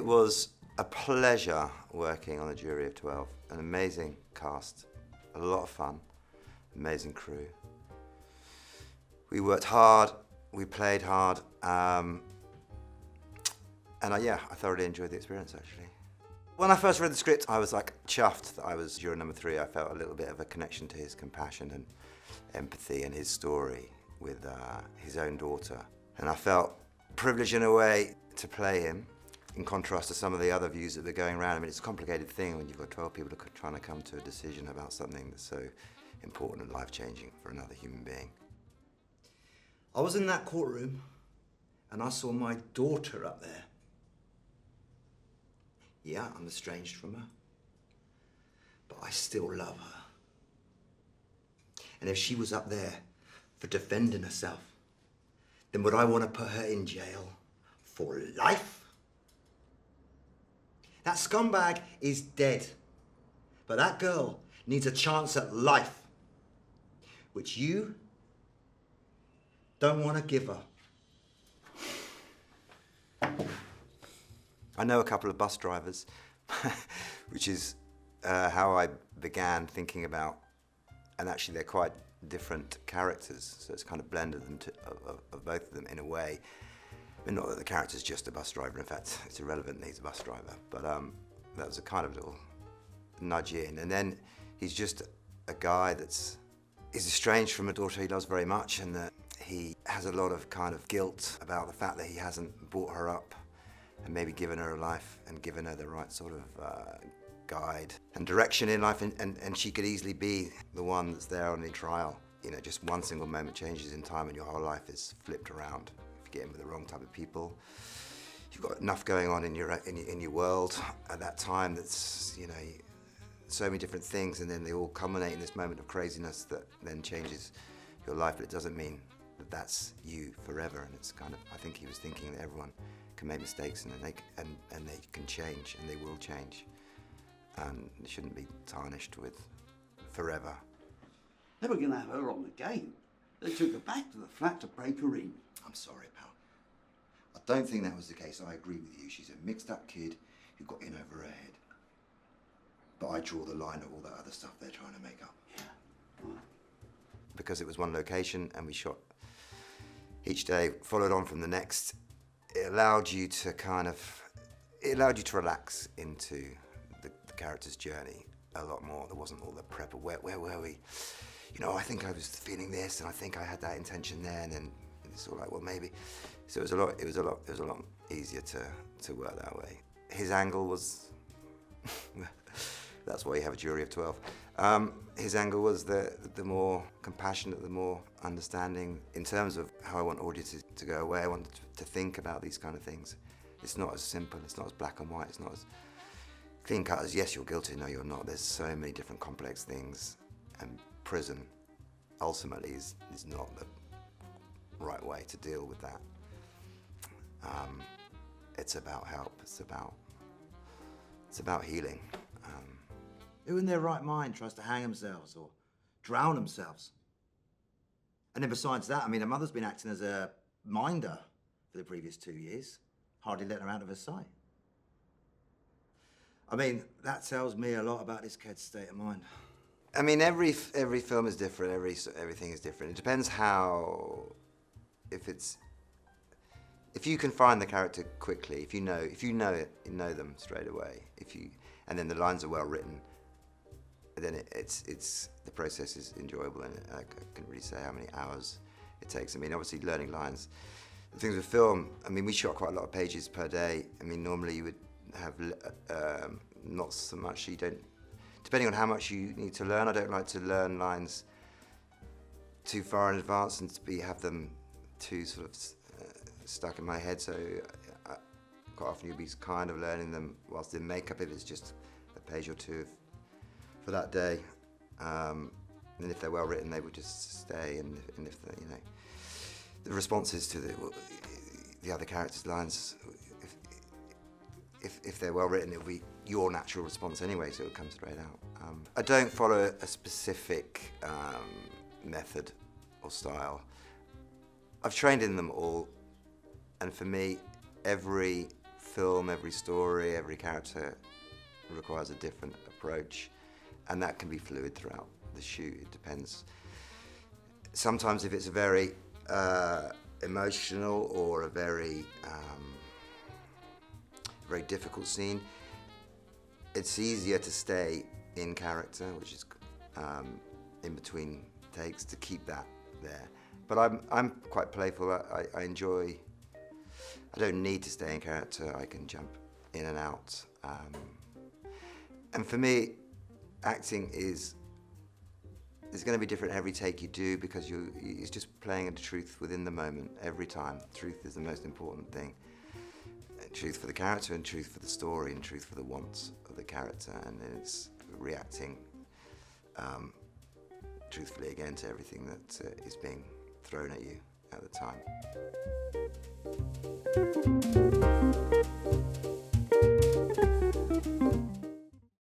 It was a pleasure working on a jury of 12. An amazing cast, a lot of fun, amazing crew. We worked hard, we played hard, and I thoroughly enjoyed the experience, actually. When I first read the script, I was like chuffed that I was juror number 3. I felt a little bit of a connection to his compassion and empathy and his story with his own daughter. And I felt privileged in a way to play him, in contrast to some of the other views that were going around. I mean, it's a complicated thing when you've got 12 people trying to come to a decision about something that's so important and life-changing for another human being. I was in that courtroom and I saw my daughter up there. Yeah, I'm estranged from her, but I still love her. And if she was up there for defending herself, then would I want to put her in jail for life? That scumbag is dead, but that girl needs a chance at life, which you don't want to give her. I know a couple of bus drivers, which is how I began thinking about, and actually they're quite different characters, so it's kind of blended them of both of them in a way. And not that the character's just a bus driver, in fact, it's irrelevant that he's a bus driver, but that was a kind of little nudge in. And then he's just a guy he's estranged from a daughter he loves very much, and that he has a lot of kind of guilt about the fact that he hasn't brought her up and maybe given her a life and given her the right sort of guide and direction in life, and she could easily be the one that's there on the trial. You know, just one single moment changes in time and your whole life is flipped around. If you get in with the wrong type of people, you've got enough going on in your world at that time that's, you know, so many different things, and then they all culminate in this moment of craziness that then changes your life, but it doesn't mean that that's you forever. And it's kind of, I think he was thinking that everyone can make mistakes and they can change, and they will change, and it shouldn't be tarnished with forever. They were going to have her on the game. They took her back to the flat to break her in. I'm sorry, pal. I don't think that was the case. I agree with you. She's a mixed up kid who got in over her head. But I draw the line at all that other stuff they're trying to make up. Yeah, right. Because it was one location and we shot each day, followed on from the next, it allowed you to relax into the character's journey a lot more. There wasn't all the prep of where were we? You know, I think I was feeling this and I think I had that intention there, and then it's all like, well, maybe. So it was a lot easier to work that way. His angle was, that's why you have a jury of 12. His angle was the more compassionate, the more understanding in terms of how I want audiences to go away. I want to think about these kind of things. It's not as simple, it's not as black and white, it's not as clean cut as, yes, you're guilty, no, you're not. There's so many different complex things, and prison ultimately is not the right way to deal with that. It's about help, it's about healing. Who in their right mind tries to hang themselves or drown themselves? And then besides that, I mean, her mother's been acting as a minder for the previous 2 years, hardly letting her out of her sight. I mean, that tells me a lot about this kid's state of mind. I mean, every film is different, everything is different. It depends how, if you can find the character quickly, if you know it, you know them straight away. And then the lines are well written, then the process is enjoyable, and I couldn't really say how many hours it takes. I mean, obviously learning lines. The things with film, I mean, we shot quite a lot of pages per day. I mean, normally you would have not so much. You don't, depending on how much you need to learn. I don't like to learn lines too far in advance and have them too sort of stuck in my head. So quite often you'll be kind of learning them whilst in makeup, if it's just a page or two for that day. And if they're well written, they would just stay. And if the responses to the other characters' lines, if they're well written, it'll be your natural response anyway, so it'll come straight out. I don't follow a specific method or style. I've trained in them all, and for me, every film, every story, every character requires a different approach, and that can be fluid throughout the shoot. It depends. Sometimes if it's a very emotional or a very difficult scene, it's easier to stay in character, which is in between takes, to keep that there. But I'm quite playful. I enjoy. I don't need to stay in character. I can jump in and out. And for me, acting is going to be different every take you do, because it's just playing a truth within the moment every time. Truth is the most important thing. Truth for the character, and truth for the story, and truth for the wants of the character, and it's reacting truthfully again to everything that is being thrown at you at the time.